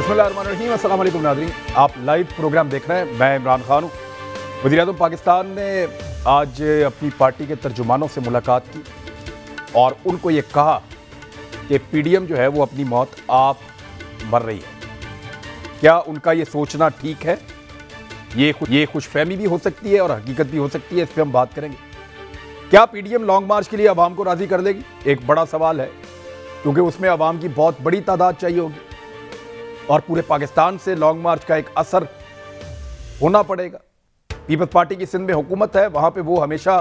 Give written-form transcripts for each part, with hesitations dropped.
बिस्मिल्लाहिर्रहमानिर्रहीम, अस्सलाम वालेकुम नाज़रीन। आप लाइव प्रोग्राम देख रहे हैं। मैं इमरान खान हूँ। वज़ीर-ए-आज़म पाकिस्तान ने आज अपनी पार्टी के तर्जुमानों से मुलाकात की और उनको ये कहा कि पीडीएम जो है वो अपनी मौत आप मर रही है। क्या उनका ये सोचना ठीक है? ये खुशफहमी भी हो सकती है और हकीकत भी हो सकती है। इस पर हम बात करेंगे। क्या पीडीएम लॉन्ग मार्च के लिए अवाम को राज़ी कर देगी? एक बड़ा सवाल है, क्योंकि उसमें अवाम की बहुत बड़ी तादाद चाहिए होगी और पूरे पाकिस्तान से लॉन्ग मार्च का एक असर होना पड़ेगा। पीपल्स पार्टी की सिंध में हुकूमत है, वहाँ पे वो हमेशा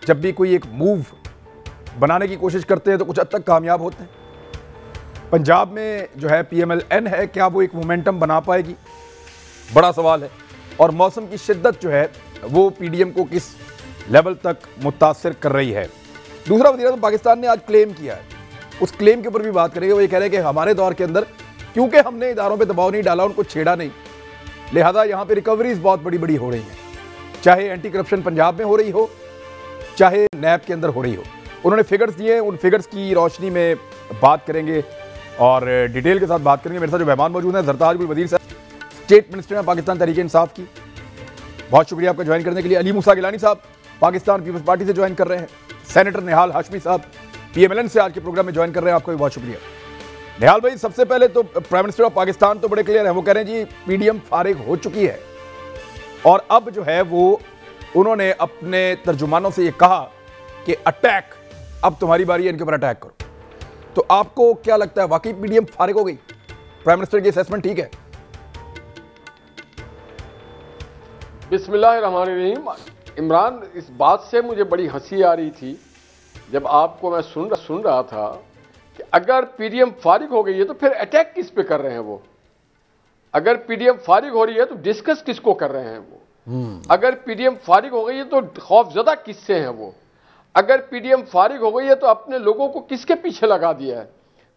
जब भी कोई एक मूव बनाने की कोशिश करते हैं तो कुछ हद तक कामयाब होते हैं। पंजाब में जो है PMLN है, क्या वो एक मोमेंटम बना पाएगी? बड़ा सवाल है। और मौसम की शिद्दत जो है वो पीडीएम को किस लेवल तक मुतासिर कर रही है। दूसरा, वज़ीर-ए-आज़म पाकिस्तान ने आज क्लेम किया है, उस क्लेम के ऊपर भी बात करेंगे। वो ये कह रहे हैं कि हमारे दौर के अंदर क्योंकि हमने इदारों पे दबाव नहीं डाला, उनको छेड़ा नहीं, लिहाजा यहाँ पे रिकवरीज बहुत बड़ी बड़ी हो रही हैं, चाहे एंटी करप्शन पंजाब में हो रही हो, चाहे नैब के अंदर हो रही हो। उन्होंने फिगर्स दिए, उन फिगर्स की रोशनी में बात करेंगे और डिटेल के साथ बात करेंगे। मेरे साथ जो मेहमान मौजूद हैं, जरताज गुल वजीर साहब, स्टेट मिनिस्टर हैं पाकिस्तान तहरीक इंसाफ की, बहुत शुक्रिया आपका ज्वाइन करने के लिए। अली मूसा गिलानी साहब पाकिस्तान पीपल्स पार्टी से ज्वाइन कर रहे हैं। सेनेटर निहाल हाशमी साहब PMLN से आज के प्रोग्राम में ज्वाइन कर रहे हैं, आपका भी बहुत शुक्रिया। निहाल भाई, सबसे पहले तो प्राइम मिनिस्टर ऑफ पाकिस्तान तो बड़े क्लियर हैं, वो कह रहे हैं जी पीडीएम फारिग हो चुकी है और अब जो है वो उन्होंने अपने तर्जुमानों से ये कहा कि अटैक, अब तुम्हारी बारी है, इनके ऊपर अटैक करो। तो आपको क्या लगता है, वाकई पीडीएम फारिग हो गई? प्राइम मिनिस्टर की असेसमेंट ठीक है? बिस्मिल्लाहिर्रहमानिर्रहीम। इमरान, इस बात से मुझे बड़ी हंसी आ रही थी जब आपको मैं सुन रहा था कि अगर पीडीएम फारिग हो गई है तो फिर अटैक किस पे कर रहे हैं वो? अगर पीडीएम फारिग हो रही है तो डिस्कस किसको कर रहे हैं वो? अगर पीडीएम फारिग हो गई है तो खौफजदा किससे हैं वो? अगर पीडीएम फारिग हो गई है तो अपने लोगों को किसके पीछे लगा दिया है?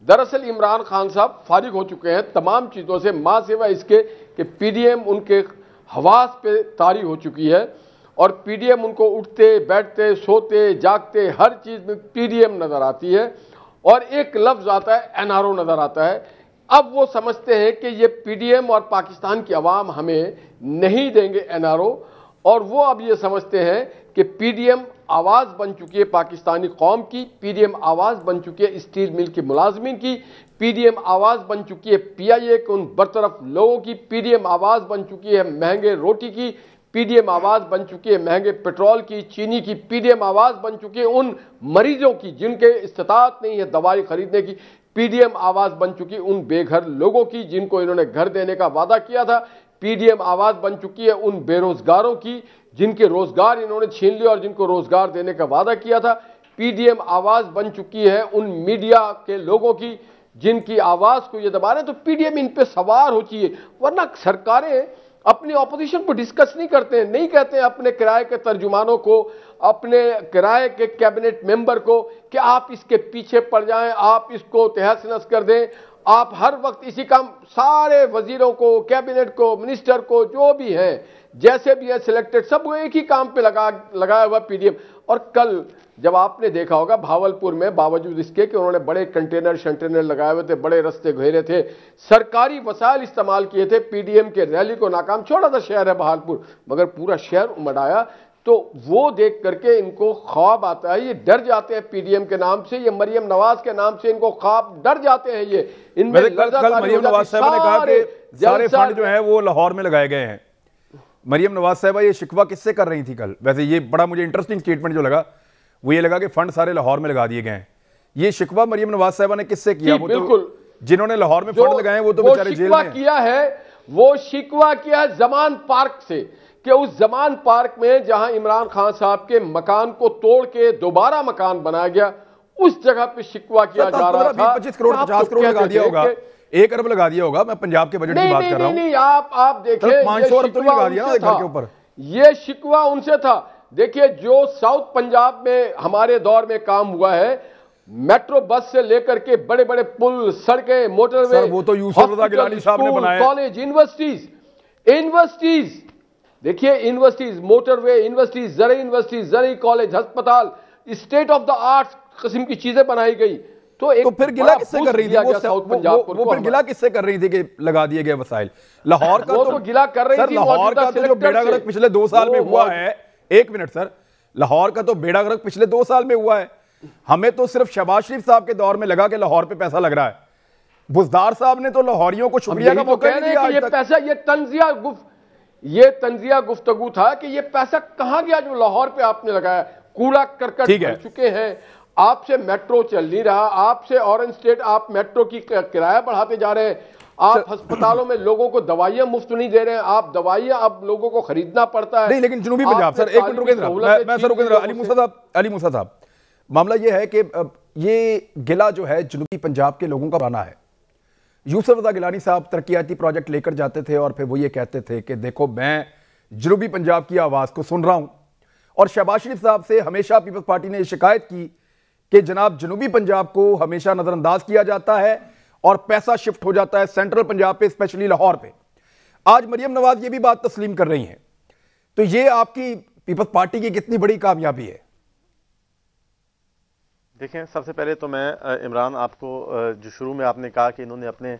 दरअसल इमरान खान साहब फारिग हो चुके हैं तमाम चीजों से, मां सिवा इसके कि पीडीएम उनके हवास पे तारी हो चुकी है और पीडीएम उनको उठते बैठते सोते जागते हर चीज में पीडीएम नजर आती है और एक लफ्ज आता है एनआरओ नजर आता है। अब वो समझते हैं कि ये पीडीएम और पाकिस्तान की आवाम हमें नहीं देंगे एनआरओ, और वो अब ये समझते हैं कि पीडीएम आवाज बन चुकी है पाकिस्तानी कौम की, पीडीएम आवाज बन चुकी है स्टील मिल के मुलाजमीन की, पीडीएम आवाज बन चुकी है पीआईए के उन बरतरफ लोगों की, पीडीएम आवाज बन चुकी है महंगे रोटी की, पीडीएम आवाज बन चुकी है महंगे पेट्रोल की, चीनी की, पीडीएम आवाज बन चुकी है उन मरीजों की जिनके इस्तात नहीं है दवाई खरीदने की, पीडीएम आवाज बन चुकी है उन बेघर लोगों की जिनको इन्होंने घर देने का वादा किया था, पीडीएम आवाज बन चुकी है उन बेरोजगारों की जिनके रोजगार इन्होंने छीन लिया और जिनको रोजगार देने का वादा किया था, पीडीएम आवाज बन चुकी है उन मीडिया के लोगों की जिनकी आवाज को ये दबा रहे हैं। तो पीडीएम इन पे सवार हो चाहिए, वरना सरकारें अपनी ऑपोजिशन को डिस्कस नहीं करते हैं, नहीं कहते हैं अपने किराए के तर्जुमानों को, अपने किराए के कैबिनेट मेंबर को कि आप इसके पीछे पड़ जाएं, आप इसको तहस नहस कर दें। आप हर वक्त इसी काम, सारे वजीरों को, कैबिनेट को, मिनिस्टर को, जो भी है जैसे भी है सिलेक्टेड, सब वो एक ही काम पे लगाया हुआ पीडीएम। और कल जब आपने देखा होगा भावलपुर में, बावजूद इसके कि उन्होंने बड़े कंटेनर लगाए हुए थे, बड़े रास्ते घेरे थे, सरकारी वसाइल इस्तेमाल किए थे, पीडीएम के रैली को नाकाम, छोटा सा शहर है भावलपुर मगर पूरा शहर उमड़ आया। तो वो देख करके इनको ख्वाब आता है, ये डर जाते हैं पीडीएम के नाम से, ये मरियम नवाज के नाम से इनको ख्वाब, डर जाते हैं ये। इनमें कल मरियम नवाज साहब ने कहा कि सारे फंड जो है वो लाहौर में लगाए गए हैं। मरियम नवाज साहबा ये शिकवा किससे कर रही थी कल? वैसे ये बड़ा मुझे इंटरेस्टिंग स्टेटमेंट जो लगा वो ये लगा कि फंड सारे लाहौर में लगा दिए गए हैं। ये शिकवा मरियम नवाज साहबा ने किससे किया? वो तो जिन्होंने लाहौर में फंड लगाए वो तो बेचारे जेल में किया है। वो शिकवा किया है जमान पार्क से कि उस जमान पार्क में जहां इमरान खान साहब के मकान को तोड़ के दोबारा मकान बनाया गया, उस जगह पे शिकवा किया जा रहा था। 25 करोड़ 50 करोड़ लगा दिया होगा, 1 अरब लगा दिया होगा। मैं पंजाब के बजट की बात कर रहा हूं। नहीं, आप देखिए 500 अरब तो नहीं लगा दिया ना घर के ऊपर। ये शिकवा उनसे था। देखिए, जो साउथ पंजाब में हमारे दौर में काम हुआ है, मेट्रो बस से लेकर के बड़े बड़े पुल, सड़कें, मोटरवे, वो तो यूसुफ रज़ा गिलानी साहब ने बनाया। कॉलेज, यूनिवर्सिटीज देखिए, यूनिवर्सिटीज, मोटरवे, यूनिवर्सिटीज, जरी यूनिवर्सिटीज, जरी कॉलेज, अस्पताल, स्टेट ऑफ द आर्ट किस्म की चीजें बनाई गई। तो फिर गिला किससे कर रही थी वो फिर गिला किससे कर रही थी कि लगा दिए गए वसाइल? लाहौर का तो गिला कर रही थी। लाहौर का तो जो बेड़ा गर्क पिछले 2 साल में हुआ है, 1 मिनट सर, लाहौर का तो बेड़ा गर्क पिछले 2 साल में हुआ है। हमें तो सिर्फ शहबाज शरीफ साहब के दौर में लगा कि लाहौर पे पैसा लग रहा है। बुज़दार साहब ने तो लाहौरियों को शुक्रिया का मौका नहीं दिया। ये पैसा, ये तंजिया गुफ्तगू था कि ये पैसा कहां गया जो लाहौर पे आपने लगाया। कूड़ा करकट भर चुके हैं, आपसे मेट्रो चल नहीं रहा, आपसे ऑरेंज स्टेट आप मेट्रो की किराया बढ़ाते जा रहे हैं, आप अस्पतालों में लोगों को दवाइयां मुफ्त नहीं दे रहे हैं, आप दवाइयां अब लोगों को खरीदना पड़ता है। नहीं, लेकिन जनूबी पंजाब सर, एक मिनट रुकेंगे, मैं सर रुकेंगे। अली मूसा साहब, मामला यह है कि ये गिला जो है जनूबी पंजाब के लोगों का बना है। यूसुफ रज़ा गिलानी साहब तरक्याती प्रोजेक्ट लेकर जाते थे और फिर वो ये कहते थे कि देखो मैं जनूबी पंजाब की आवाज़ को सुन रहा हूं। और शहबाज शरीफ साहब से हमेशा पीपल्स पार्टी ने शिकायत की कि जनाब जनूबी पंजाब को हमेशा नज़रअंदाज किया जाता है और पैसा शिफ्ट हो जाता है सेंट्रल पंजाब पे, स्पेशली लाहौर पे। आज मरियम नवाज ये भी बात तस्लीम कर रही हैं, तो ये आपकी पीपल्स पार्टी की कितनी बड़ी कामयाबी है? देखें, सबसे पहले तो मैं इमरान, आपको जो शुरू में आपने कहा कि इन्होंने अपने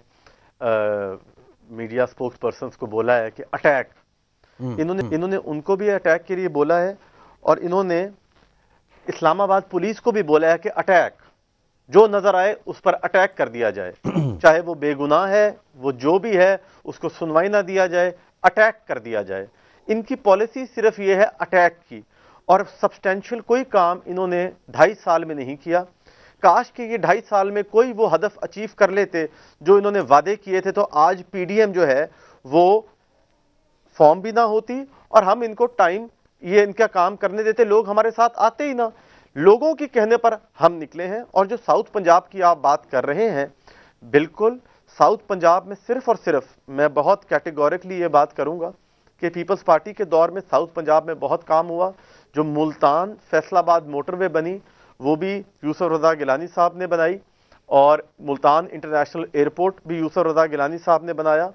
मीडिया स्पोक्स पर्सन्स को बोला है कि अटैक, इन्होंने उनको भी अटैक के लिए बोला है और इन्होंने इस्लामाबाद पुलिस को भी बोला है कि अटैक, जो नजर आए उस पर अटैक कर दिया जाए, चाहे वो बेगुनाह है, वो जो भी है, उसको सुनवाई ना दिया जाए, अटैक कर दिया जाए। इनकी पॉलिसी सिर्फ ये है अटैक की, और सब्सटेंशियल कोई काम इन्होंने 2.5 साल में नहीं किया। काश कि ये 2.5 साल में कोई वो हदफ अचीव कर लेते जो इन्होंने वादे किए थे, तो आज पीडीएम जो है वो फॉर्म भी ना होती और हम इनको टाइम ये इनका काम करने देते, लोग हमारे साथ आते ही ना। लोगों के कहने पर हम निकले हैं। और जो साउथ पंजाब की आप बात कर रहे हैं, बिल्कुल साउथ पंजाब में सिर्फ और सिर्फ मैं बहुत कैटेगोरिकली ये बात करूंगा कि पीपल्स पार्टी के दौर में साउथ पंजाब में बहुत काम हुआ। जो मुल्तान फैसलाबाद मोटरवे बनी वो भी यूसुफ रज़ा गिलानी साहब ने बनाई, और मुल्तान इंटरनेशनल एयरपोर्ट भी यूसुफ रज़ा गिलानी साहब ने बनाया।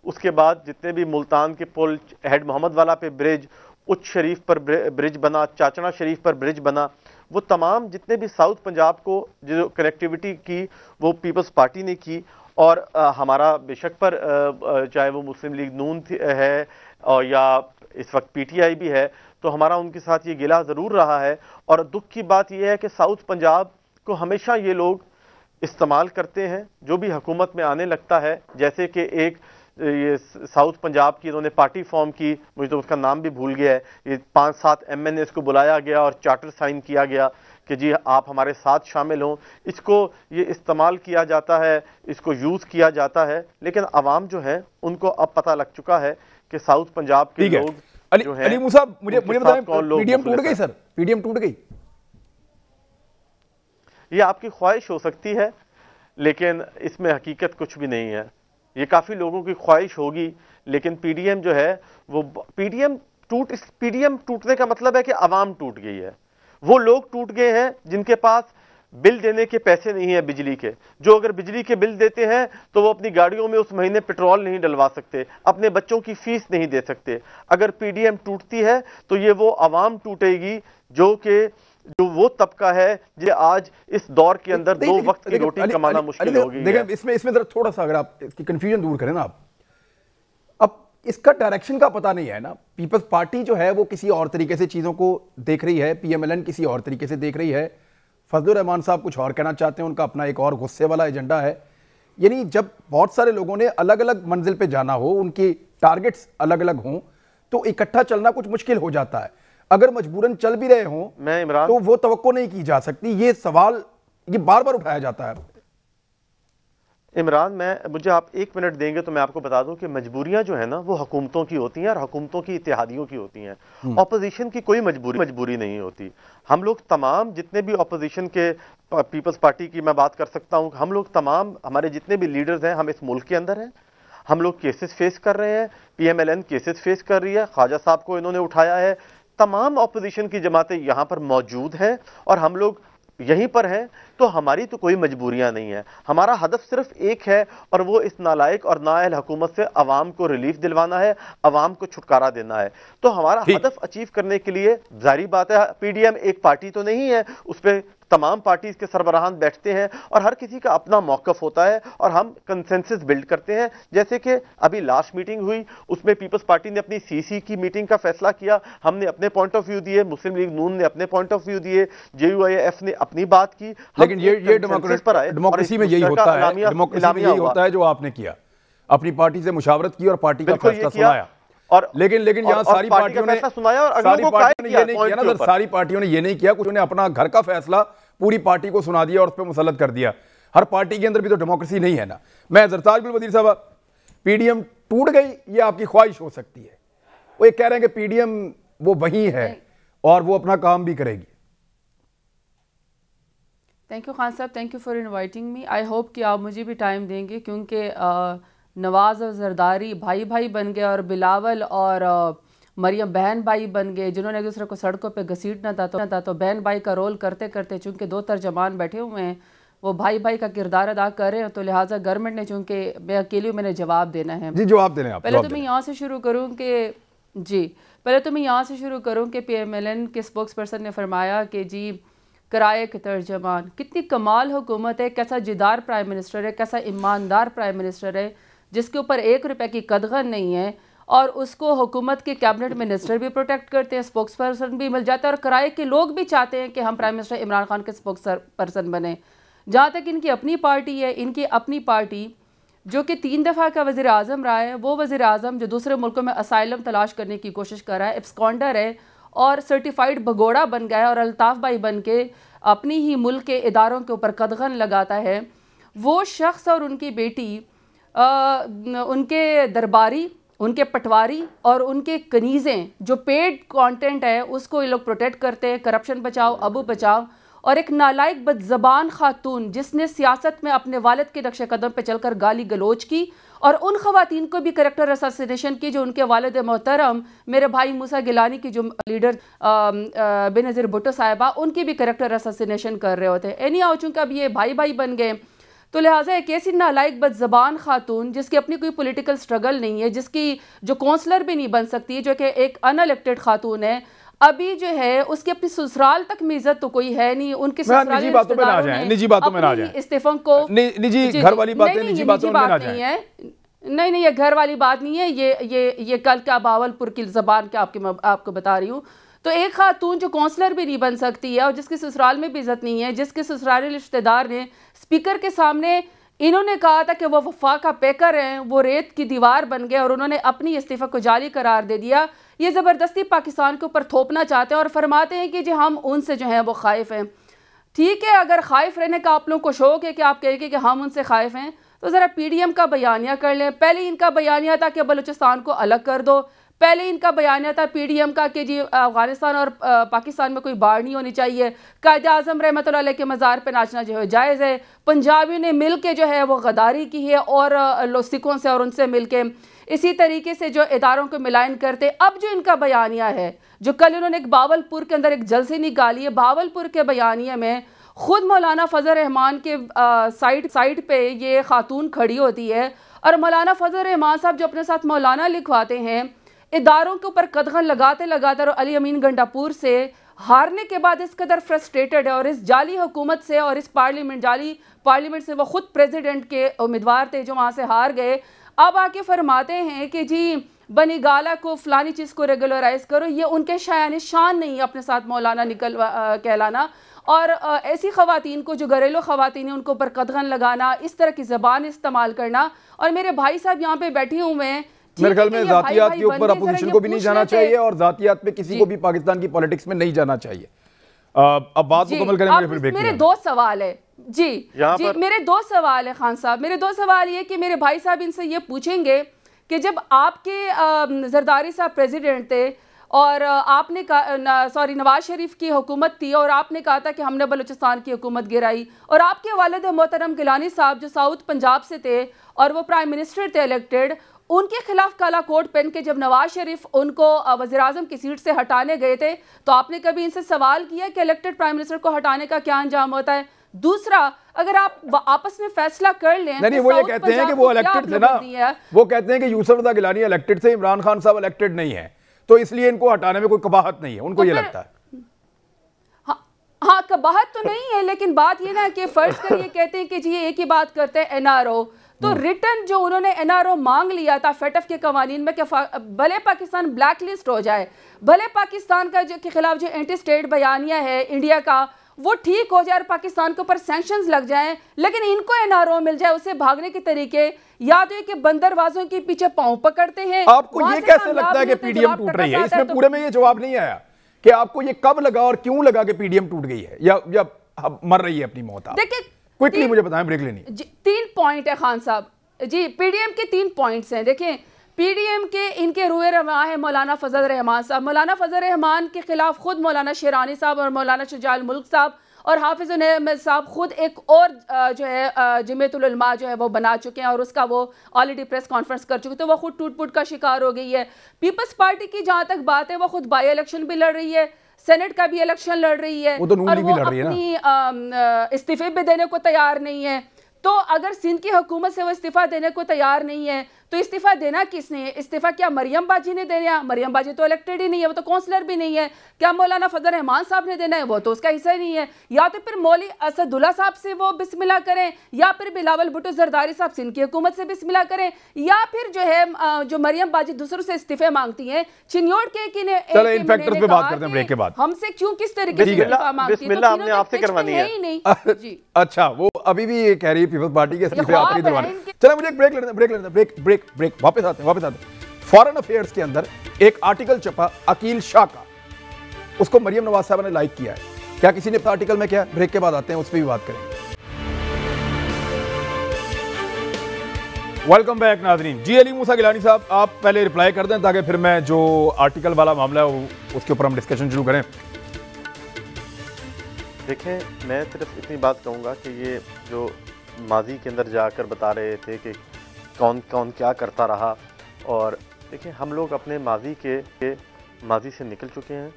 उसके बाद जितने भी मुल्तान के पुल, हेड मोहम्मद वाला पे ब्रिज, उच्च शरीफ पर ब्रिज बना, चाचना शरीफ पर ब्रिज बना, वो तमाम जितने भी साउथ पंजाब को जो कनेक्टिविटी की वो पीपल्स पार्टी ने की। और हमारा बेशक पर चाहे वो मुस्लिम लीग नून है और या इस वक्त पीटीआई भी है, तो हमारा उनके साथ ये गिला ज़रूर रहा है। और दुख की बात यह है कि साउथ पंजाब को हमेशा ये लोग इस्तेमाल करते हैं, जो भी हुकूमत में आने लगता है। जैसे कि एक ये साउथ पंजाब की इन्होंने पार्टी फॉर्म की, मुझे तो उसका नाम भी भूल गया है, ये 5-7 MNAs को बुलाया गया और चार्टर साइन किया गया कि जी आप हमारे साथ शामिल हों। इसको ये इस्तेमाल किया जाता है, इसको यूज़ किया जाता है, लेकिन अवाम जो है उनको अब पता लग चुका है कि साउथ पंजाब के लोग जो है। अली मूसा, मुझे बताएं, पीडीएम टूट गई सर? पीडीएम टूट गई? ये आपकी ख्वाहिश हो सकती है, लेकिन इसमें हकीकत कुछ भी नहीं है। ये काफी लोगों की ख्वाहिश होगी, लेकिन पीडीएम जो है वो पीडीएम टूटने का मतलब है कि अवाम टूट गई है। वो लोग टूट गए हैं जिनके पास बिल देने के पैसे नहीं है बिजली के, जो अगर बिजली के बिल देते हैं तो वो अपनी गाड़ियों में उस महीने पेट्रोल नहीं डलवा सकते, अपने बच्चों की फीस नहीं दे सकते। अगर पीडीएम टूटती है तो ये वो अवाम टूटेगी जो वो तबका है जो आज इस दौर के अंदर 2 वक्त की रोटी कमाना मुश्किल हो गई है। इसमें जरा थोड़ा सा अगर आप इसकी कंफ्यूजन दूर करें ना, आप अब इसका डायरेक्शन का पता नहीं है ना। पीपल्स पार्टी जो है वो किसी और तरीके से चीजों को देख रही है, पीएमएलएन किसी और तरीके से देख रही है, फजलुर रहमान साहब कुछ और कहना चाहते हैं, उनका अपना एक और गुस्से वाला एजेंडा है। यानी जब बहुत सारे लोगों ने अलग अलग मंजिल पे जाना हो, उनकी टारगेट्स अलग अलग हों, तो इकट्ठा चलना कुछ मुश्किल हो जाता है। अगर मजबूरन चल भी रहे हों मैं इमरान, तो वो तवक्को नहीं की जा सकती। ये सवाल ये बार बार उठाया जाता है। इमरान, मुझे आप 1 मिनट देंगे तो मैं आपको बता दूं कि मजबूरियां जो है ना वो हुकूमतों की होती हैं और हुकूमतों की इत्तेहादियों की होती हैं। ऑपोजिशन की कोई मजबूरी नहीं होती। हम लोग तमाम जितने भी ऑपोजिशन के, पीपल्स पार्टी की मैं बात कर सकता हूं, हम लोग तमाम हमारे जितने भी लीडर्स हैं, हम इस मुल्क के अंदर हैं। हम लोग केसेस फेस कर रहे हैं, पीएमएलएन केसेस फेस कर रही है, ख्वाजा साहब को इन्होंने उठाया है, तमाम ऑपोजिशन की जमातें यहां पर मौजूद हैं और हम लोग यहीं पर हैं। तो हमारी तो कोई मजबूरियां नहीं है। हमारा हदफ सिर्फ एक है और वो इस नालायक और नाअहल हुकूमत से अवाम को रिलीफ दिलवाना है, अवाम को छुटकारा देना है। तो हमारा हदफ अचीव करने के लिए जाहिर बात है, पीडीएम एक पार्टी तो नहीं है, उस पर तमाम पार्टीज के सरबराहान बैठते हैं और हर किसी का अपना मौकफ होता है और हम कंसेंसस बिल्ड करते हैं। जैसे कि अभी लास्ट मीटिंग हुई, उसमें पीपल्स पार्टी ने अपनी सीसी की मीटिंग का फैसला किया, हमने अपने पॉइंट ऑफ व्यू दिए, मुस्लिम लीग नून ने अपने पॉइंट ऑफ व्यू दिए, JUIF ने अपनी बात की। लेकिन ये डेमोक्रेसी में यही होता है, डेमोक्रेसी में यही होता है जो आपने किया, अपनी पार्टी से मुशावरत की और पार्टी का फैसला सुनाया। और लेकिन यहाँ सारी पार्टियों ने सुनाया और सारी पार्टियों ने ये नहीं किया ना, सारी पार्टियों ने ये नहीं किया, कुछ ने अपना घर का फैसला पूरी पार्टी को सुना दिया और उस पर मुसल्लत कर दिया। हर पार्टी के अंदर भी तो डेमोक्रेसी नहीं है ना। मैं जरताज गुल वजीर साहब, पीडीएम टूट गई, ये आपकी ख्वाहिश हो सकती है, वो ये कह रहे हैं कि पीडीएम वो वही है और वो अपना काम भी करेगी। थैंक यू खान साहब, thank you for inviting me. I hope कि आप मुझे भी टाइम देंगे, क्योंकि नवाज और जरदारी भाई भाई बन गए और बिलावल और मरियम बहन भाई बन गए, जिन्होंने एक दूसरे को सड़कों पे घसीटना था तो बहन भाई का रोल करते करते चूंकि दो तर्जमान बैठे हुए हैं, वो भाई भाई का किरदार अदा कर रहे हैं, तो लिहाजा गवर्नमेंट ने, चूंकि मैं अकेली हूँ, मैंने जवाब देना है। जी जवाब देने आप। पहले तो मैं यहाँ से शुरू करूँ कि PMLN के स्पोक्स पर्सन ने फरमाया कि जी किराए के तर्जमान, कितनी कमाल हुकूमत है, कैसा जिदार प्राइम मिनिस्टर है, कैसा ईमानदार प्राइम मिनिस्टर है, जिसके ऊपर 1 रुपए की कदगन नहीं है, और उसको हुकूमत के कैबिनेट मिनिस्टर भी प्रोटेक्ट करते हैं, स्पोक्स पर्सन भी मिल जाता है, और किराए के लोग भी चाहते हैं कि हम प्राइम मिनिस्टर इमरान खान के स्पोक्स पर्सन बने। जहाँ तक इनकी अपनी पार्टी है, इनकी अपनी पार्टी जो कि 3 दफ़ा का वज़ीर आज़म रहा है, वो वज़ीर आज़म जो दूसरे मुल्कों में असाइलम तलाश करने की कोशिश कर रहा है, एब्सकॉन्डर है और सर्टिफाइड भगोड़ा बन गया है, और अल्ताफ़ भाई बन के अपनी ही मुल्क के इदारों के ऊपर कदगन लगाता है, वो शख्स और उनकी बेटी उनके दरबारी, उनके पटवारी और उनके कनीज़ें जो पेड कंटेंट है उसको ये लोग प्रोटेक्ट करते हैं। करप्शन बचाओ, अबू बचाओ, और एक नालायक बदज़बान खातून जिसने सियासत में अपने वालिद के नक्शे कदम पे चलकर गाली गलोच की, और उन ख़वातीन को भी करैक्टर असैसिनेशन की जो उनके वालिद मोहतरम मेरे भाई मूसा गिलानी की जो लीडर बेनज़ीर भुट्टो साहिबा, उनकी भी करैक्टर असैसिनेशन कर रहे होते हैं। एनी आओ, चूँकि अब ये भाई भाई बन गए, तो लिहाजा एक ऐसी नालायक बदज़बान खातून जिसकी अपनी कोई पॉलिटिकल स्ट्रगल नहीं है, जिसकी जो काउंसलर भी नहीं बन सकती, जो कि एक अनइलेक्टेड खातून है, अभी जो है उसकी अपनी ससुराल तक में इज्जत तो कोई है नहीं, उनके निजी बातों में ना आ जाए, निजी बातों में ना आ जाए, इस्तीफों को निजी घर वाली बातें निजी बातों में ना जाए। नहीं, ये घर वाली बात नहीं है, ये कल का बावलपुर की ज़बान के आपको बता रही हूँ। तो एक खातून जो काउंसलर भी नहीं बन सकती है और जिसके ससुराल में भी इज्जत नहीं है, जिसके ससुराली रिश्तेदार ने स्पीकर के सामने इन्होंने कहा था कि वो वफा का पैकर हैं, वो रेत की दीवार बन गए और उन्होंने अपनी इस्तीफ़ा को जाली करार दे दिया। ये ज़बरदस्ती पाकिस्तान के ऊपर थोपना चाहते हैं और फरमाते हैं कि जी हम उनसे जो है वो खाइफ हैं। ठीक है, अगर खाइफ रहने का आप लोगों को शौक है कि आप कहेंगे कि हम उनसे खाइफ हैं, तो ज़रा PDM का बयानिया कर लें। पहले इनका बयानिया था कि बलूचिस्तान को अलग कर दो, पहले इनका बयानिया था PDM का कि जी अफगानिस्तान और पाकिस्तान में कोई बाढ़ नहीं होनी चाहिए, कायदे आज़म रहमतुल्लाह अलैह के मज़ार पे नाचना जो है जायज़ है, पंजाबियों ने मिल के जो है वो गद्दारी की है और सिखों से और उनसे मिल के इसी तरीके से जो इदारों को मिलान करते। अब जो इनका बयानिया है, जो कल इन्होंने एक बावलपुर के अंदर एक जलसे निकाली है, बावलपुर के बयानिया में खुद मौलाना फजल रहमान के साइड पे ये खातून खड़ी होती है, और मौलाना फजल रहमान साहब जो अपने साथ मौलाना लिखवाते हैं, इदारों के ऊपर कदगन लगाते लगाते, और अली अमीन गंडापुर से हारने के बाद इस कदर फ्रस्ट्रेटेड है और इस जाली हुकूमत से और इस जाली पार्लियामेंट से, वो खुद प्रेसिडेंट के उम्मीदवार थे जो वहाँ से हार गए, अब आके फरमाते हैं कि जी बनी गाला को फलानी चीज़ को रेगुलराइज करो। ये उनके शायान शान नहीं है अपने साथ मौलाना कहलाना, और ऐसी ख़वातीन को जो घरेलू ख़वातीन हैं उनको ऊपर कदगन लगाना, इस तरह की ज़बान इस्तेमाल करना। और मेरे भाई साहब यहाँ पे बैठे हुए हैं, मेरे ख्याल में जातियात के ऊपर अपोजिशन को भी नहीं जाना चाहिए और जातियात में किसी को भी पाकिस्तान की पॉलिटिक्स में नहीं जाना चाहिए। अब बात मुकम्मल करें। मेरे 2 सवाल है जी, मेरे 2 सवाल है खान साहब, मेरे 2 सवाल ये कि मेरे भाई साहब इनसे ये पूछेंगे कि जब आपके जरदारी साहब प्रेसिडेंट थे और आपने नवाज शरीफ की हुकूमत थी और आपने कहा था कि हमने बलूचिस्तान की हुकूमत गिराई, और आपके वालिद मोहतरम गिलानी साहब जो साउथ पंजाब से थे और वो प्राइम मिनिस्टर थे इलेक्टेड, उनके खिलाफ काला कोट पहन के जब नवाज शरीफ उनको वज़ीर आज़म की सीट से हटाने गए थे, तो आपने कभी इनसे सवाल किया कि इलेक्टेड प्राइम मिनिस्टर को हटाने का क्या अंजाम होता है? दूसरा, अगर आप आपस में फैसला कर लें, नहीं, वो ये कहते हैं कि वो इलेक्टेड थे ना, वो कहते हैं कि यूसुफ रज़ा गिलानी इलेक्टेड थे, इमरान खान साहब इलेक्टेड नहीं है, तो इसलिए इनको हटाने में कोई कबाहत नहीं है, उनको ये लगता है। हाँ, कबाहत तो नहीं है, लेकिन बात ये ना कि फर्ज करिए कहते हैं कि जी एक ही बात करते हैं एनआरओ, तो रिटर्न जो उन्होंने एनआरओ मांग लिया था फेटफ के कवानीन में कि भले पाकिस्तान ब्लैक लिस्ट हो जाए, भले पाकिस्तान का के खिलाफ जो एंटी स्टेट बयानिया है इंडिया का वो ठीक हो जाए और पाकिस्तान के ऊपर सैंक्शंस लग जाएं, लेकिन इनको एनआरओ मिल जाए, उससे भागने के तरीके या तो ये कि बंदरवाजों के पीछे पांव पकड़ते हैं। आपको ये कैसे लगता है कि पीडीएम टूट रही है? इसमें पूरे में ये जवाब नहीं आया कि आपको ये कब लगा और क्यों लगा कि पीडीएम टूट गई है या मर रही है अपनी मौत? देखिए क्विकली मुझे बताएं, ब्रेक लेनी। 3 पॉइंट है खान साहब जी, पीडीएम के 3 पॉइंट्स हैं। देखें पीडीएम के इनके रूए रवा है मौलाना फजल रहमान साहब। मौलाना फजल रहमान के खिलाफ खुद मौलाना शेरानी साहब और मौलाना शुजाउल मुल्क साहब और हाफिज अहमद साहब खुद एक और जो है जमीयतुल उलमा जो है वो बना चुके हैं और उसका वो ऑलरेडी प्रेस कॉन्फ्रेंस कर चुके, तो वो खुद टूट-फूट का शिकार हो गई है। पीपल्स पार्टी की जहाँ तक बात है वो खुद बाई इलेक्शन भी लड़ रही है, सेनेट का भी इलेक्शन लड़ रही है, वो तो और वो अपनी इस्तीफे भी देने को तैयार नहीं है। तो अगर सिंध की हुकूमत से वो इस्तीफा देने को तैयार नहीं है तो इस्तीफा देना किसने है? इस्तीफा क्या मरियम बाजी ने देना है? मरियम बाजी तो इलेक्टेड ही नहीं है, वो तो काउंसलर भी नहीं है। क्या मौलाना फजल रहमान साहब ने देना है? वो तो उसका हिस्सा ही नहीं है। या तो फिर मौली असदुल्ला साहब से वो बिस्मिल्लाह करें, या फिर बिलावल भुट्टो जरदारी साहब सिंध की हुकूमत से बिस्मिल्लाह करें, या फिर जो है जो मरियम बाजी दूसरों से इस्तीफे मांगती हैं चिन्योड़ के इन फैक्टर्स पे बात करते हैं ब्रेक के बाद। हमसे क्यों किस तरीके से इस्तीफा मांगती है? बिस्मिल्लाह हमने आपसे करवानी है ही नहीं जी। अच्छा, वो अभी भी ये कह रही है पीपल्स पार्टी के इस्तीफे आप ही दिलवाने। चलो मुझे एक ब्रेक लेना ब्रेक वापस आते हैं। फॉरेन अफेयर्स के अंदर एक आर्टिकल छपा अकील शाह का, उसको मरियम नवाज साहब ने लाइक किया है। क्या किसी ने पता आर्टिकल में क्या? ब्रेक के बाद आते हैं, उस पर भी बात करेंगे। वेलकम बैक नाज़रीन। जी अली मूसा गिलानी साहब, आप पहले रिप्लाई कर दें ताकि फिर मैं जो आर्टिकल वाला मामला है उसके ऊपर हम डिस्कशन शुरू करें। देखें, मैं सिर्फ इतनी बात कहूँगा कि ये जो माजी के अंदर जाकर बता रहे थे कि कौन कौन क्या करता रहा, और देखिए हम लोग अपने माजी से निकल चुके हैं,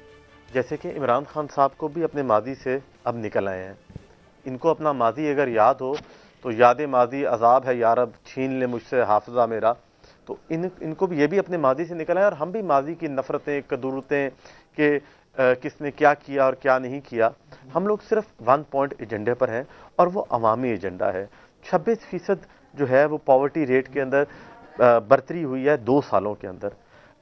जैसे कि इमरान खान साहब को भी अपने माजी से अब निकल आए हैं। इनको अपना माजी अगर याद हो तो याद माजी अजाब है यार, अब छीन ले मुझसे हाफिजा मेरा, तो इनको भी ये भी अपने माजी से निकल आए। और हम भी माजी की नफ़रतें कदूरतें कि किसने क्या किया और क्या नहीं किया, हम लोग सिर्फ 1 पॉइंट एजेंडे पर हैं और वो अवामी एजेंडा है। 26% जो है वो पॉवर्टी रेट के अंदर बढ़ोतरी हुई है 2 सालों के अंदर।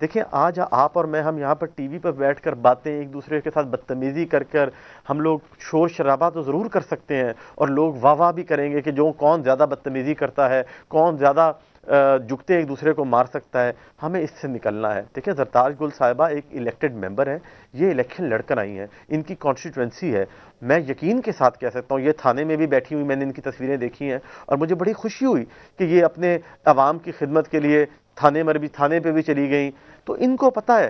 देखिए आज आप और मैं हम यहाँ पर टीवी पर बैठकर बातें एक दूसरे के साथ बदतमीज़ी कर हम लोग शोर शराबा तो ज़रूर कर सकते हैं और लोग वाह भी करेंगे कि जो कौन ज़्यादा बदतमीज़ी करता है, कौन ज़्यादा जुगते एक दूसरे को मार सकता है। हमें इससे निकलना है। देखिए जरताज गुल साहिबा एक इलेक्टेड मेंबर हैं, ये इलेक्शन लड़कर आई हैं, इनकी कॉन्स्टिट्यूंसी है। मैं यकीन के साथ कह सकता हूँ, ये थाने में भी बैठी हुई, मैंने इनकी तस्वीरें देखी हैं और मुझे बड़ी खुशी हुई कि ये अपने आवाम की खिदमत के लिए थाने पे भी चली गई। तो इनको पता है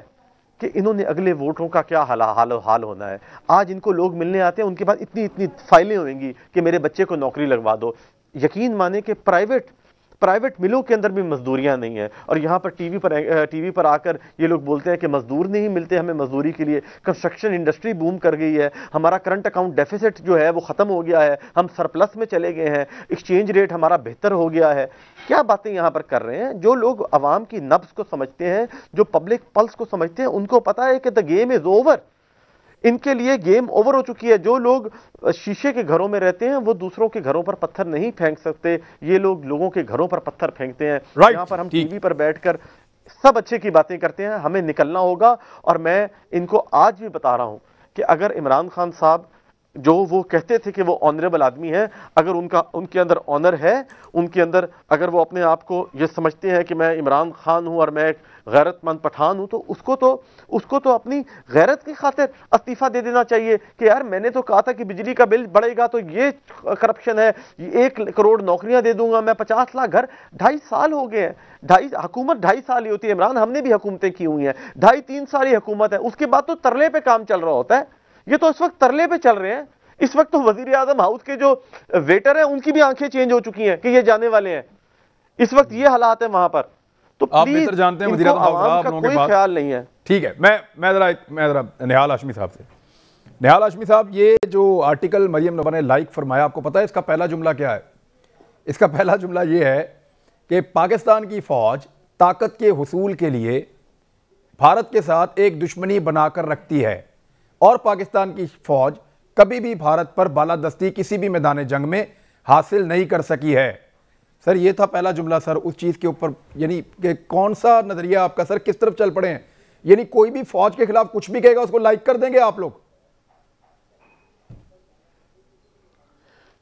कि इन्होंने अगले वोटों का क्या हाल होना है। आज इनको लोग मिलने आते हैं, उनके पास इतनी फाइलें होंगी कि मेरे बच्चे को नौकरी लगवा दो। यकीन माने कि प्राइवेट मिलों के अंदर भी मजदूरियां नहीं है, और यहाँ पर टीवी पर आकर ये लोग बोलते हैं कि मजदूर नहीं मिलते हमें मजदूरी के लिए। कंस्ट्रक्शन इंडस्ट्री बूम कर गई है, हमारा करंट अकाउंट डेफिसिट जो है वो ख़त्म हो गया है, हम सरप्लस में चले गए हैं, एक्सचेंज रेट हमारा बेहतर हो गया है। क्या बातें यहाँ पर कर रहे हैं? जो लोग अवाम की नब्ज को समझते हैं, जो पब्लिक पल्स को समझते हैं, उनको पता है कि द गेम इज ओवर। इनके लिए गेम ओवर हो चुकी है। जो लोग शीशे के घरों में रहते हैं वो दूसरों के घरों पर पत्थर नहीं फेंक सकते, ये लोग लोगों के घरों पर पत्थर फेंकते हैं। यहाँ पर हम टीवी पर बैठकर सब अच्छे की बातें करते हैं, हमें निकलना होगा। और मैं इनको आज भी बता रहा हूं कि अगर इमरान खान साहब जो वो कहते थे कि वो ऑनरेबल आदमी है, अगर उनके अंदर ऑनर है, उनके अंदर अगर वो अपने आप को ये समझते हैं कि मैं इमरान खान हूं और मैं एक गैरतमंद पठान हूं, तो उसको तो अपनी गैरत की खातिर इस्तीफा दे देना चाहिए कि यार मैंने तो कहा था कि बिजली का बिल बढ़ेगा तो ये करप्शन है, 1 करोड़ नौकरियां दे दूंगा मैं, 50 लाख घर। 2.5 साल हो गए हैं, हुकूमत 2.5 साल ही होती है इमरान, हमने भी हुकूमतें की हुई हैं, 2.5-3 साल ही हुकूमत है, उसके बाद तो तरले पे काम चल रहा होता है। ये तो इस वक्त तरले पे चल रहे हैं। इस वक्त तो वजीर आजम हाउस के जो वेटर हैं उनकी भी आंखें चेंज हो चुकी हैं कि ये जाने वाले हैं। इस वक्त ये हालात है वहां पर। तो आप बेहतर जानते हैं वजीर आजम हाउस का कोई ख्याल नहीं है। ठीक है, मैं जरा निहाल हाशमी साहब से। निहाल हाशमी साहब, ये जो आर्टिकल मरियम नवाज ने लाइक फरमाया, आपको पता है इसका पहला जुमला क्या है? इसका पहला जुमला ये है कि पाकिस्तान की फौज ताकत के हुसूल के लिए भारत के साथ एक दुश्मनी बनाकर रखती है और पाकिस्तान की फौज कभी भी भारत पर बालादस्ती किसी भी मैदान जंग में हासिल नहीं कर सकी है। सर ये था पहला जुमला सर उस चीज़ के ऊपर, यानी कि कौन सा नज़रिया आपका सर, किस तरफ चल पड़े हैं? यानी कोई भी फौज के खिलाफ कुछ भी कहेगा उसको लाइक कर देंगे आप लोग?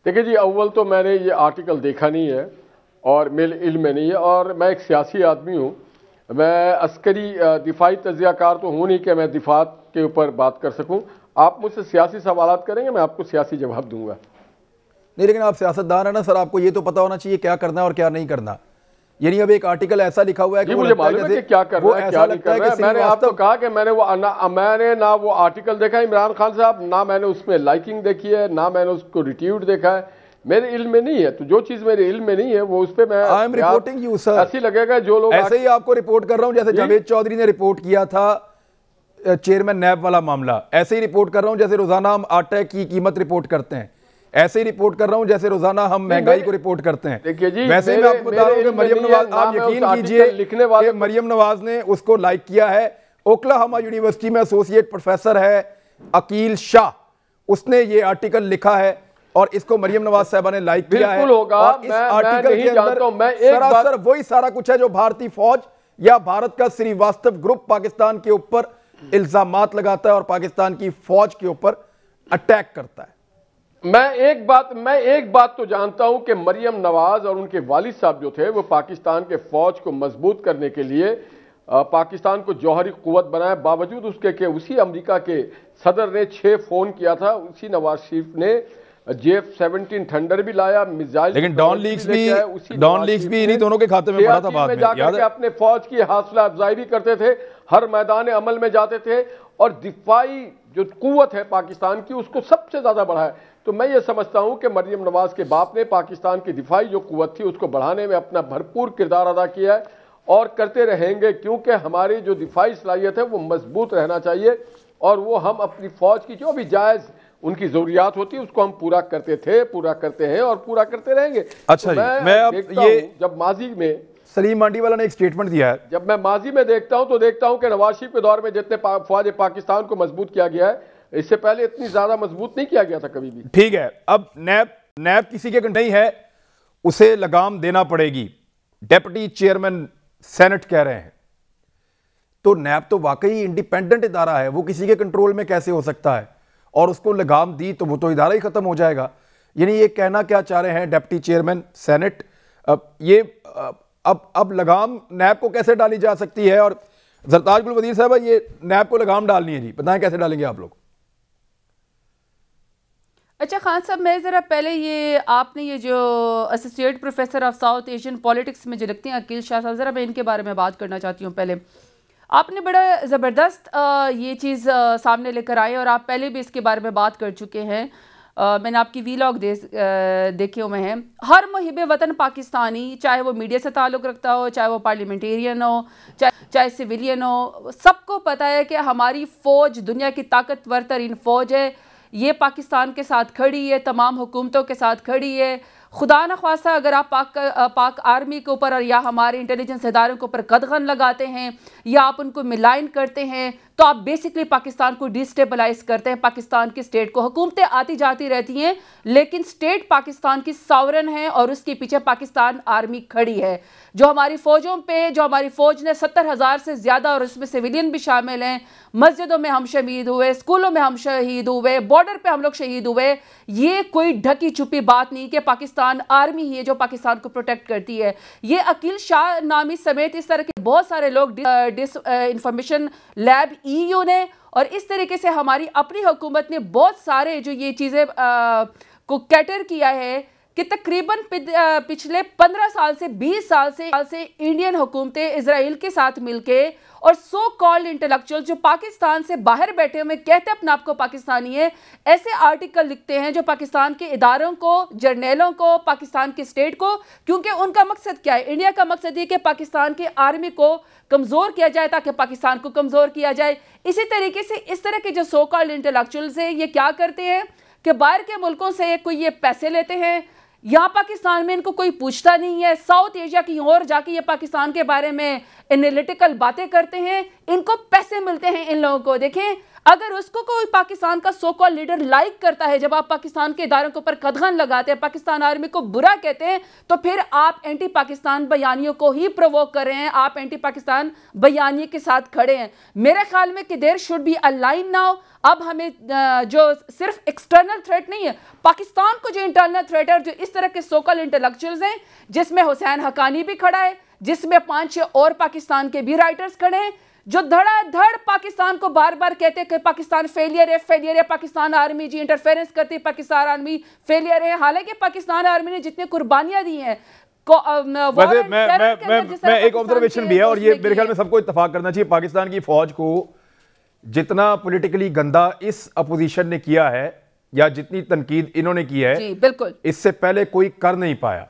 देखिए जी, अव्वल तो मैंने ये आर्टिकल देखा नहीं है और मेरे इल्म में नहीं है, और मैं एक सियासी आदमी हूँ। मैं अस्करी दिफाई तजियाकार तो हूँ नहीं कि मैं दिफात के ऊपर बात कर सकूँ। आप मुझसे सियासी सवालात करेंगे, मैं आपको सियासी जवाब दूंगा। नहीं, लेकिन आप सियासतदान है ना सर, आपको ये तो पता होना चाहिए क्या करना है और क्या नहीं करना। यानी अब एक आर्टिकल ऐसा लिखा हुआ है कि मुझे मालूम है कि क्या कर रहा है, क्या नहीं कर रहा है। मैंने आपको कहा कि मैंने ना वो आर्टिकल देखा है इमरान खान साहब, ना मैंने उसमें लाइकिंग देखी है, ना मैंने उसको रिट्वीट देखा है। मेरे इल्म में नहीं है, तो जो चीज मेरे इल्म में नहीं है वो उस पर मैं I am reporting you sir. ऐसी लगेगा जो लोग ऐसे ही आपको रिपोर्ट कर रहा हूं जैसे जावेद चौधरी ने रिपोर्ट किया था चेयरमैन नैब वाला मामला। ऐसे ही रिपोर्ट कर रहा हूं जैसे रोजाना हम आटे की कीमत रिपोर्ट करते हैं। ऐसे ही रिपोर्ट कर रहा हूं जैसे रोजाना हम महंगाई को रिपोर्ट करते हैं। देखिए जी, वैसे मैं आपको बता रहा हूं कि मरियम नवाज, आप यकीन कीजिए कि मरियम नवाज ने उसको लाइक किया है। ओक्लाहोमा यूनिवर्सिटी में एसोसिएट प्रोफेसर है अकील शाह, उसने ये आर्टिकल लिखा है और इसको मरियम नवाज साहबा ने लाइक किया है। और इस आर्टिकल के अंदर सरासर वही सारा कुछ है जो भारतीय फौज या भारत का श्रीवास्तव ग्रुप पाकिस्तान के ऊपर इल्जामात लगाता है और पाकिस्तान की फौज के ऊपर अटैक करता है। मैं एक बात तो जानता हूं कि मरियम नवाज और उनके वालिद साहब जो थे वो पाकिस्तान के फौज को मजबूत करने के लिए पाकिस्तान को जौहरी कुव्वत बनाए, बावजूद उसके कि उसी अमेरिका के सदर ने 6 फोन किया था, उसी नवाज शरीफ ने JF-17 थंडर भी लाया, मिसाइल। लेकिन डॉन लीक्स भी इन्हीं दोनों के खाते में पड़ा था बाद में, याद है? अपने फौज की हौसला अफजाई भी करते थे, हर मैदान अमल में जाते थे और दिफाई जो कुव्वत है पाकिस्तान की उसको सबसे ज्यादा बढ़ाया। तो मैं ये समझता हूं कि मरियम नवाज के बाप ने पाकिस्तान की दिफाई जो कुव्वत थी उसको बढ़ाने में अपना भरपूर किरदार अदा किया है और करते रहेंगे, क्योंकि हमारी जो दिफाई सलाहियत है वो मजबूत रहना चाहिए और वो हम अपनी फौज की जो भी जायज उनकी जरूरियात होती है उसको हम पूरा करते थे, पूरा करते हैं और पूरा करते रहेंगे। अच्छा, तो मैं अब ये जब माजी में सलीम मांडी वाला ने एक स्टेटमेंट दिया है, जब मैं माजी में देखता हूं तो देखता हूं कि नवाज शरीफ के दौर में जितने फौज पाकिस्तान को मजबूत किया गया है, इससे पहले इतनी ज्यादा मजबूत नहीं किया गया था कभी भी। ठीक है, अब नैब किसी के नहीं है, उसे लगाम देना पड़ेगी, डेप्यूटी चेयरमैन सेनेट कह रहे हैं। तो नैब तो वाकई इंडिपेंडेंट इदारा है, वो किसी के कंट्रोल में कैसे हो सकता है? और उसको लगाम दी तो वो तो इदारा ही खत्म हो जाएगा। यानी ये कहना क्या चाह रहे हैं डेप्यूटी चेयरमैन सेनेट? अब लगाम नैब को कैसे डाली जा सकती है? और जरताज गुल वजीर साहब, ये नैब को लगाम डालनी है जी, बताएं कैसे डालेंगे आप लोग? अच्छा खान साहब, मैं ज़रा पहले ये आपने ये जो associate professor of south Asian politics में जो लिखते हैं अकील शाह साहब, ज़रा मैं इनके बारे में बात करना चाहती हूँ। पहले आपने बड़ा ज़बरदस्त ये चीज़ सामने लेकर आए और आप पहले भी इसके बारे में बात कर चुके हैं। मैंने आपकी वीलॉग देखे हुए हैं। हर मुहिब वतन पाकिस्तानी, चाहे वो मीडिया से ताल्लुक़ रखता हो, चाहे वो पार्लियामेंटेरियन हो, चाहे सिविलियन हो, सबको पता है कि हमारी फ़ौज दुनिया की ताकतवर तरीन फ़ौज है। ये पाकिस्तान के साथ खड़ी है, तमाम हुकूमतों के साथ खड़ी है। खुदा न ख्वास्ता अगर आप पाक आर्मी के ऊपर या हमारे इंटेलिजेंस इदारों के ऊपर कदगन लगाते हैं या आप उनको मिलाइन करते हैं तो आप बेसिकली पाकिस्तान को डिस्टेबलाइज करते हैं, पाकिस्तान की स्टेट को। हुकूमतें आती जाती रहती हैं लेकिन स्टेट पाकिस्तान की सॉवरन है और उसके पीछे पाकिस्तान आर्मी खड़ी है। जो हमारी फ़ौजों पे, जो हमारी फ़ौज ने 70,000 से ज़्यादा, और इसमें सिविलियन भी शामिल हैं, मस्जिदों में हम शहीद हुए, स्कूलों में हम शहीद हुए, बॉर्डर पे हम लोग शहीद हुए। ये कोई ढकी छुपी बात नहीं कि पाकिस्तान आर्मी ही है जो पाकिस्तान को प्रोटेक्ट करती है। ये अकील शाह नामी समेत इस तरह के बहुत सारे लोग डिस इंफॉर्मेशन लैब EU ने और इस तरीके से हमारी अपनी हुकूमत ने बहुत सारे जो ये चीज़ें को कैटर किया है कि तकरीबन पिछले 15 साल से 20 साल से इंडियन हुकूमतें इजराइल के साथ मिलके और सो कॉल्ड इंटेलेक्चुअल जो पाकिस्तान से बाहर बैठे हुए कहते अपने आप को पाकिस्तानी है, ऐसे आर्टिकल लिखते हैं जो पाकिस्तान के इदारों को, जर्नलों को, पाकिस्तान की स्टेट को, क्योंकि उनका मकसद क्या है? इंडिया का मकसद ये कि पाकिस्तान की आर्मी को कमज़ोर किया जाए ताकि पाकिस्तान को कमज़ोर किया जाए। इसी तरीके से इस तरह के जो सो कॉल्ड इंटेलेक्चुअल्स हैं ये क्या करते हैं कि बाहर के मुल्कों से कोई ये पैसे लेते हैं, यहाँ पाकिस्तान में इनको कोई पूछता नहीं है, साउथ एशिया की ओर जाके ये पाकिस्तान के बारे में एनालिटिकल बातें करते हैं, इनको पैसे मिलते हैं इन लोगों को। देखें, अगर उसको कोई पाकिस्तान का सो कॉल्ड लीडर लाइक करता है, जब आप पाकिस्तान के इदारों के ऊपर कदगन लगाते हैं, पाकिस्तान आर्मी को बुरा कहते हैं, तो फिर आप एंटी पाकिस्तान बयानियों को ही प्रोवोक कर रहे हैं, आप एंटी पाकिस्तान बयानी के साथ खड़े हैं। मेरे ख्याल में कि there should be a line now. अब हमें जो सिर्फ एक्सटर्नल थ्रेट नहीं है, पाकिस्तान को जो इंटरनल थ्रेट है, जो इस तरह के सो कॉल्ड इंटेलेक्चुअल्स हैं, जिसमें हुसैन हक्कानी भी खड़ा है, जिसमें 5-6 और पाकिस्तान के भी राइटर्स खड़े हैं, जो धड़ाधड़ पाकिस्तान को बार बार कहते हैं कि पाकिस्तान फेलियर है, पाकिस्तान आर्मी जी इंटरफेरेंस करती है, पाकिस्तान आर्मी फेलियर है। हालांकि पाकिस्तान आर्मी ने जितनी कुर्बानियां दी हैं, मैं एक ऑब्जर्वेशन भी है, और ये मेरे ख्याल में सबको इत्तेफाक करना चाहिए, पाकिस्तान की फौज को जितना पॉलिटिकली गंदा इस अपोजिशन ने किया है, या जितनी तनकीद इन्होंने की है, जी बिल्कुल, इससे पहले कोई कर नहीं पाया,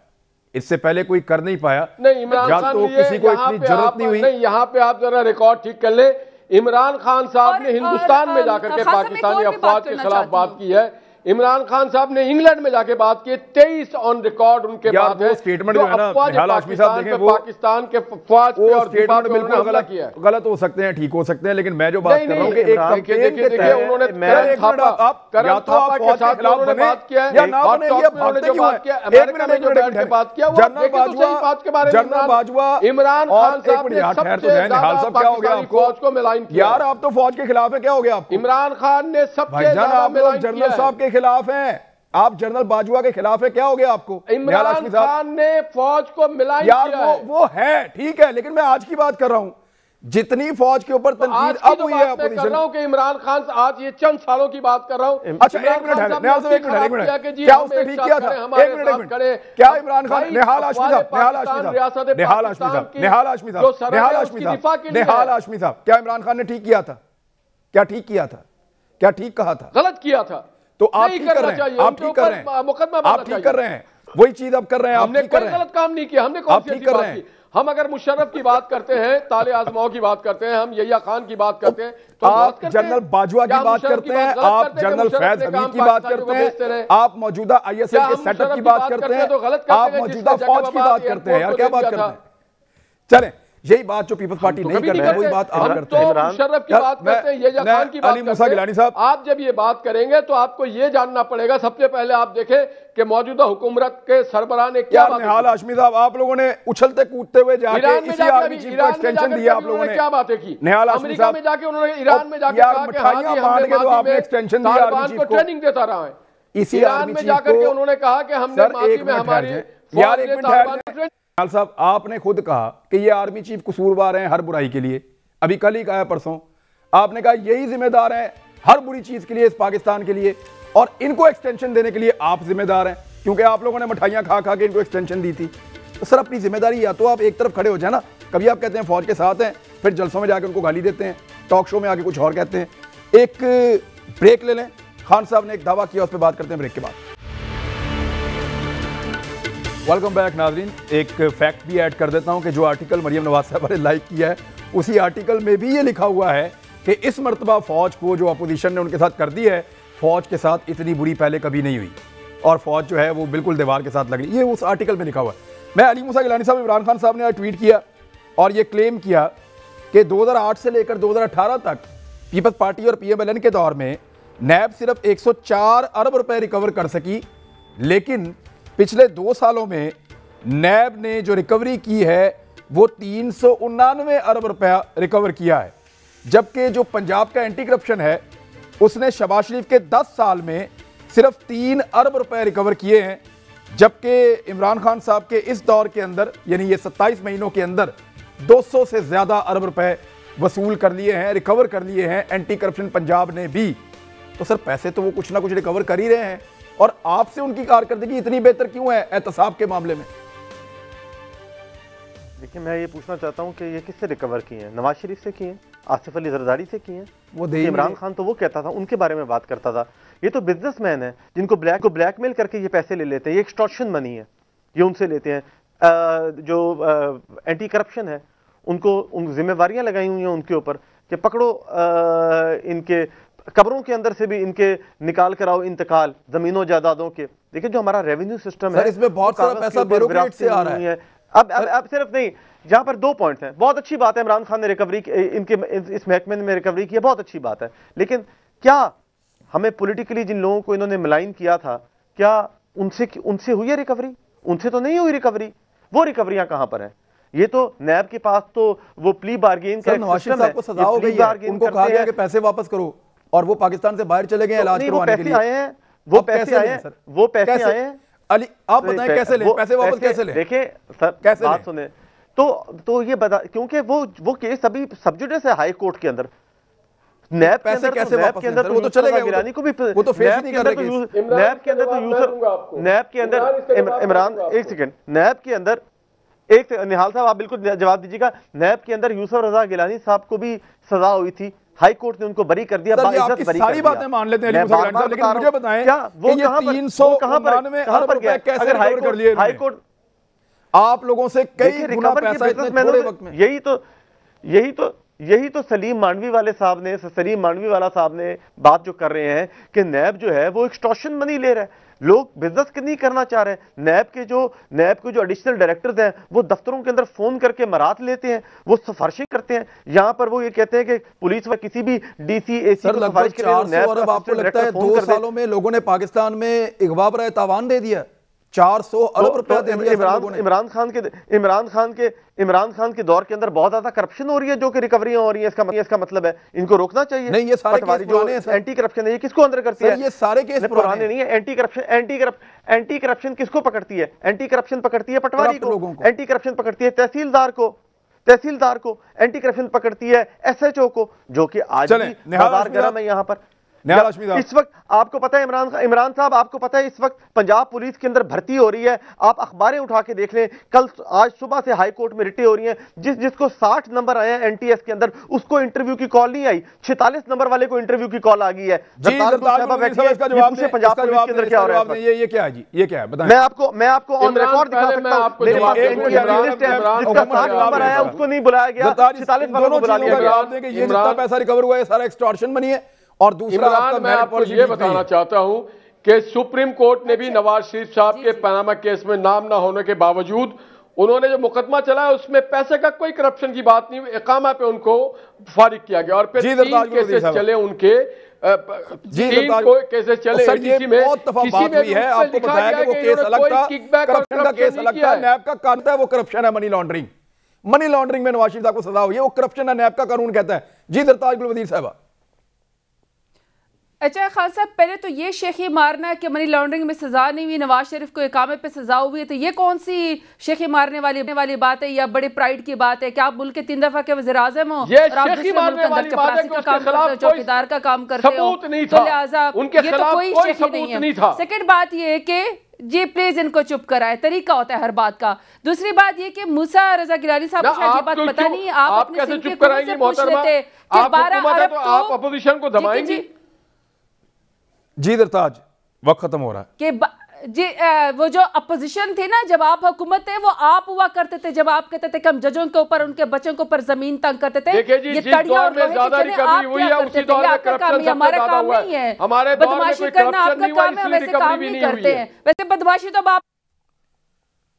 इससे पहले कोई कर नहीं पाया। नहीं, इमरान खान तो किसी को इतनी जरूरत नहीं हुई। नहीं, यहाँ पे आप जरा रिकॉर्ड ठीक कर ले। इमरान खान साहब ने हिंदुस्तान में जाकर के पाकिस्तानी अफवाज के खिलाफ बात की है। इमरान खान साहब ने इंग्लैंड में जाके बात की, 23 ऑन रिकॉर्ड उनके बाद है स्टेटमेंट जो है ना, निहाल हाशमी साहब देखें, वो पाकिस्तान के फौज पे और स्टेटमेंट बिल्कुल गलत हो सकते हैं, ठीक हो सकते हैं, लेकिन मैं जो बात कर रहा हूं कि एक कैंपेन के तहत उन्होंने करण थापा के साथ उन्होंने बात किया है, या ना बने, ये भागते क्यों हैं? अमेरिका में जो बैठ के बात किया, जनरल बाजवा, इमरान खान साहब ने सबसे ज्यादा पाकिस्तानी फौज को मिलाइन किया। यार आप तो फौज के खिलाफ है, क्या हो गया आपको? इमरान खान ने सबसे ज्यादा मिलाइन किया। जनरल साहब के खिलाफ हैं, आप जनरल बाजवा के खिलाफ है, क्या हो गया आपको? इमरान खान ने फौज को मिलाइन किया है। वो है ठीक है, लेकिन मैं आज की बात कर रहा हूं, जितनी फौज के ऊपर तनकीद अब हुई है अपोजिशन, कर रहा हूं कि इमरान खान आज ये चंद सालों की बात कर रहा हूं। अच्छा एक मिनट, क्या उसने ठीक किया था? एक मिनट, क्या इमरान खान, निहाल हाशमी साहब, क्या इमरान खान ने ठीक किया था? क्या ठीक किया था? क्या ठीक कहा था? गलत किया था। तो आप ठीक कर रहे हैं, आप ठीक कर रहे हैं, मुकदमा आप ठीक कर रहे हैं, वही चीज अब कर रहे हैं। हमने कोई गलत काम नहीं किया, हमने कौन सी ऐसी बात की? हम अगर मुशर्रफ की बात करते हैं, ताले आजमाओ की बात करते हैं, हम यहिया खान की बात करते हैं, तो आप जनरल बाजवा की बात करते हैं, आप जनरल फैज हमीद की बात करते हैं, आप मौजूदा ISL के सेटअप की बात करते हैं, आप मौजूदा फौज की बात करते हैं। यार क्या बात करते हैं? चलें, यही बात जो पीपल्स पार्टी नहीं कर रही है, वही बात आप करते हैं। मुशर्रफ की बात करते हैं, ये खान की बात करते हैं। आप जब ये बात करेंगे तो आपको ये जानना पड़ेगा, सबसे पहले आप देखें कि मौजूदा हुकूमत के सरबराह ने क्या बात की। निहाल हाशमी साहब, आप लोगों ने उछलते कूदते हुए जाके इसी आर्मी चीफ को एक्सटेंशन दिया, आप लोगों ने क्या बातें की? निहाल हाशमी साहब में जाके उन्होंने ईरान में जाके कहा कि आपने एक्सटेंशन दिया आर्मी चीफ को, ट्रेनिंग देता रहा है। इसी ईरान में जाकर के उन्होंने कहा कि हमने माजी में हमारी यार एक मिनट, साहब आपने खुद कहा कि ये आर्मी चीफ कसूरवार हैं हर बुराई के लिए, अभी कल ही कहा है, परसों आपने कहा यही जिम्मेदार है हर बुरी चीज के लिए इस पाकिस्तान के लिए, और इनको एक्सटेंशन देने के लिए आप जिम्मेदार हैं, क्योंकि आप लोगों ने मिठाइयां खा खा के इनको एक्सटेंशन दी थी। तो सर अपनी जिम्मेदारी या तो आप एक तरफ खड़े हो जाए ना, कभी आप कहते हैं फौज के साथ हैं, फिर जलसों में जाकर उनको गाली देते हैं, टॉक शो में आके कुछ और कहते हैं। एक ब्रेक ले लें, खान साहब ने एक दावा किया, उस पर बात करते हैं ब्रेक के बाद। वेलकम बैक नाज़रीन। एक फैक्ट भी ऐड कर देता हूं कि जो आर्टिकल मरियम नवाज साहब ने लाइक किया है, उसी आर्टिकल में भी ये लिखा हुआ है कि इस मरतबा फौज को जो अपोजिशन ने उनके साथ कर दी है, फौज के साथ इतनी बुरी पहले कभी नहीं हुई, और फौज जो है वो बिल्कुल दीवार के साथ लग रही। ये उस आर्टिकल में लिखा हुआ है। मैं अली मूसा गिलानी साहब, इमरान खान साहब ने आज ट्वीट किया और ये क्लेम किया कि 2008 से लेकर 2018 तक पीपल्स पार्टी और PMLN के दौर में नैब सिर्फ 104 अरब रुपए रिकवर कर सकी, लेकिन पिछले 2 सालों में नैब ने जो रिकवरी की है वो 399 अरब रुपया रिकवर किया है, जबकि जो पंजाब का एंटी करप्शन है उसने शहबाज शरीफ के 10 साल में सिर्फ 3 अरब रुपए रिकवर किए हैं, जबकि इमरान खान साहब के इस दौर के अंदर यानी ये 27 महीनों के अंदर 200 से ज्यादा अरब रुपए वसूल कर लिए हैं, रिकवर कर लिए हैं एंटी करप्शन पंजाब ने भी। तो सर पैसे तो वो कुछ ना कुछ रिकवर कर ही रहे हैं, और आपसे उनकी कारकर्दगी इतनी बेहतर क्यों है एहतसाब के मामले में? देखिए मैं ये पूछना चाहता हूं कि ये किससे रिकवर किए हैं? नवाज शरीफ से किए हैं, आसिफ अली जरदारी से किए हैं। वो इमरान खान तो वो कहता था, उनके बारे में बात करता था। ये तो बिजनेसमैन है जिनको ब्लैकमेल करके ये पैसे ले लेते हैं, ये एक्सटॉर्शन मनी है, ये उनसे लेते हैं। जो एंटी करप्शन है उनको उन जिम्मेवारियां लगाई हुई हैं उनके ऊपर कि पकड़ो, इनके कब्रों के अंदर से भी इनके निकाल कर आओ इंतकाल जमीनों जायदादों के। देखिए जो हमारा रेवेन्यू सिस्टम है, इसमें बहुत सारा पैसा ब्यूरोक्रेट से आ रहा है। अब सिर्फ नहीं, जहां पर 2 पॉइंट्स हैं। बहुत अच्छी बात है इमरान खान ने रिकवरी इनके इस महकमे में रिकवरी की है, बहुत अच्छी बात है, लेकिन क्या हमें पॉलिटिकली जिन लोगों को इन्होंने मलाइन किया था, क्या उनसे हुई है रिकवरी? उनसे तो नहीं हुई रिकवरी। वो रिकवरियां कहां पर है? ये तो नैब के पास तो वो प्ली बार्गेन का नवाज शरीफ साहब को सजा हो गई है, उनको कहा गया कि पैसे वापस करो, और वो पाकिस्तान से बाहर चले गए इलाज करवाने के लिए। आए हैं वो पैसे आए हैं, वो पैसे आए हैं। अली आप बताएं कैसे ले पैसे वापस, कैसे ले? देखिए सर, कैसे बात सुने तो ये बता, क्योंकि वो केस अभी सब्जुडिस है हाई कोर्ट के अंदर। नैब पैसे कैसे वापस? वो तो चले गए, गिलानी को भी वो तो फेस नहीं कर रहे। नैब के अंदर तो यूसुफ, नैब के अंदर इमरान, एक सेकंड, नैब के अंदर एक निहाल साहब आप बिल्कुल जवाब दीजिएगा, नैब के अंदर यूसुफ रजा गिलानी साहब को भी सजा हुई थी, हाई कोर्ट ने उनको बरी कर दिया। सारी बातें मान लेते हैं, लेकिन मुझे बताएं क्या वो 399 अरब रुपए कैसे रिकवर कर लिए हाई कोर्ट? आप लोगों से कई गुना पैसा इतने थोड़े वक्त में। यही तो सलीम मांडवी वाले साहब ने, सलीम मांडवी वाला साहब ने बात जो कर रहे हैं कि नैब जो है वो एक्सटॉर्शन मनी ले रहा है, लोग बिजनेस नहीं करना चाह रहे हैं। नैब के जो एडिशनल डायरेक्टर्स हैं वो दफ्तरों के अंदर फोन करके मरात लेते हैं, वो सिफारिशें करते हैं। यहां पर वो ये कहते हैं कि पुलिस व किसी भी डीसी एसी को सिफारिश के लिए आपको लगता है 2 सालों में लोगों ने पाकिस्तान में इगवा बराए तावान दे दिया? 400 अरब रुपया दे दिया इमरान खान के दौर के अंदर बहुत ज्यादा करप्शन हो रही है, जो कि रिकवरियां हो रही है। इसका मतलब है इनको रोकना चाहिए। नहीं, ये सारे केस पुराने हैं। एंटी करप्शन है, ये किसको अंदर करती है? ये सारे केस पुराने नहीं है। एंटी करप्शन किसको पकड़ती है? एंटी करप्शन पकड़ती है पटवारी को, एंटी करप्शन पकड़ती है तहसीलदार को, एंटी करप्शन पकड़ती है SHO को, जो कि आज भी बाजार गर्म है यहाँ पर। इस वक्त आपको पता है इमरान साहब, आपको पता है इस वक्त पंजाब पुलिस के अंदर भर्ती हो रही है। आप अखबारें उठा के देख लें, आज सुबह से हाई कोर्ट में रिटें हो रही हैं। जिसको 60 नंबर आए हैं NTS के अंदर, उसको इंटरव्यू की कॉल नहीं आई। 46 नंबर वाले को इंटरव्यू की कॉल आ गई है। पंजाब पुलिस के अंदर क्या हो रहा है? ये क्या है जी? ये क्या है बताएं? मैं आपको ऑन रिकॉर्ड दिखा सकता हूं। मेरे पास जिसका 60 नंबर आया उसको नहीं बुलाया गया, 46 वालों को बुला लिया गया। ये जितना पैसा रिकवर हुआ है सारा एक्सटॉर्शन मनी है। और दूसरा मैं आपको ये बताना चाहता हूं कि सुप्रीम कोर्ट ने भी नवाज शरीफ साहब के पनामा केस में नाम ना होने के बावजूद उन्होंने जो मुकदमा चलाया उसमें पैसे का कोई करप्शन की बात नहीं, इकामा पे उनको फारिग किया गया। और फिर 3 केसेस चले उनके, 3 केसेस चले ATC में, किसी में भी आपको बताया कि वो केस अलग था, करप्शन का केस अलग था। नैब का कानून है वो करप्शन है, मनी लॉन्ड्रिंग में नवाज शरीफ साहब को सजा हुई है, वो करप्शन है, नैब का कानून कहता है। जी सरताज गुल वजीर साहब। अच्छा खान साहब, पहले तो ये शेखी मारना है कि मनी लॉन्ड्रिंग में सजा नहीं हुई, नवाज शरीफ को इकामे पे सजा हुई है, तो ये कौन सी शेखी मारने वाली बात है या बड़े प्राइड की बात है? क्या आप मुल्क के 3 दफा के वज़ीर आज़म हो और आप दूसरे मुल्क के अंदर चपरासी का काम करते हो, चौकीदार का काम करते हो, तो लिहाजा ये तो कोई शेखी नहीं है। सेकेंड बात ये है कि जी प्लीज इनको चुप कराए, तरीका होता है हर बात का। दूसरी बात ये कि मूसा रजा गिलानी साहब को शायद ये बात पता नहीं, आप अपने कैसे चुप कराएंगे मोहतरमा? कि 12 अरब तो आप अपोजिशन को दबाएंगे। जी दरताज, वक्त खत्म हो रहा है कि जी वो जो अपोजिशन थी ना, जब आप हुकूमत थे, वो आप हुआ करते थे जब आप कहते थे कि हम जजों के ऊपर, उनके बच्चों के ऊपर जमीन तंग करते थे। ये तड़िया और लोहे की चीजें आप क्या करते थे? आपका काम है, हमारा काम नहीं है। बदमाशी करना आपका काम है, वैसे काम नहीं करते हैं। वैसे बदमाशी तो आप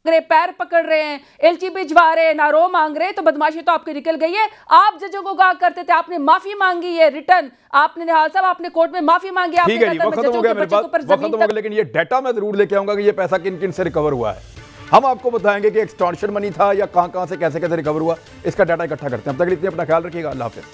पैर पकड़ रहे हैं, एलची भिजवा रहे हैं, नारो मांग रहे हैं, तो बदमाशी तो आपकी निकल गई है। आप जजों को गाह करते थे, आपने माफी मांगी है रिटर्न, आपने निहाल साहब आपने कोर्ट में माफी मांगी। ठीक है जी, वक्त खत्म हो गया मेरे पास, वक्त खत्म हो गया, लेकिन ये डाटा मैं जरूर लेके आऊंगा कि ये पैसा किन किन से रिकवर हुआ है। हम आपको बताएंगे कि एक्सटॉर्शन मनी था या कहां से कैसे रिकवर हुआ, इसका डाटा इकट्ठा करते हैं। अब तक इतने अपना ख्याल रखिएगा, अल्लाह हाफिज़।